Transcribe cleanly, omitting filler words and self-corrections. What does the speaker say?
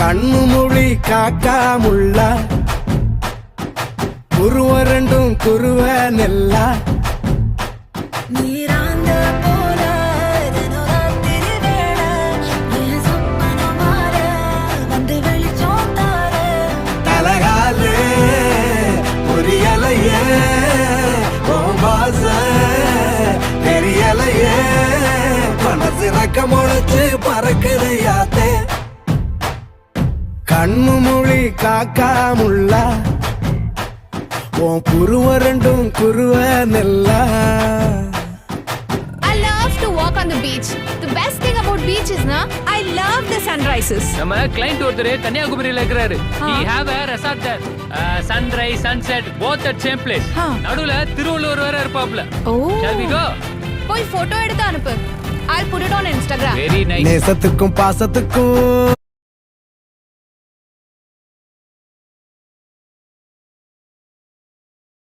கண்ணு மொழி காக்காமுள்ள குருவ ரெண்டும் குருவ நெல்லா நீராந்த போல தினராத்திரி வேளை என் சொப்பனம் மாற வந்து வெளிச்சம் தார தலகாலே புரியலையே பாச தெரியலையே மனசு ரக்க முளைச்சு பறக்குது யாத்தே கண்ணு மொழி காக்காமுள்ள உன் குருவ ரெண்டும் குருவ நெல்லா. I love to walk on the beach. The best thing about beach is na I love the sunrises. நம்ம கிளைண்ட் ஒருத்தர் கன்னியாகுமரியில இருக்கிறாரு. He have a resort there. Sunrise, sunset, both at same place. நடுவுல திருவள்ளுவர் வேற இருப்பாப்ல. Oh. Shall we go? போய் photo எடுத்து அனுப்பு. I'll put it on Instagram. Very nice. நேசத்துக்கும் பாசத்துக்கும்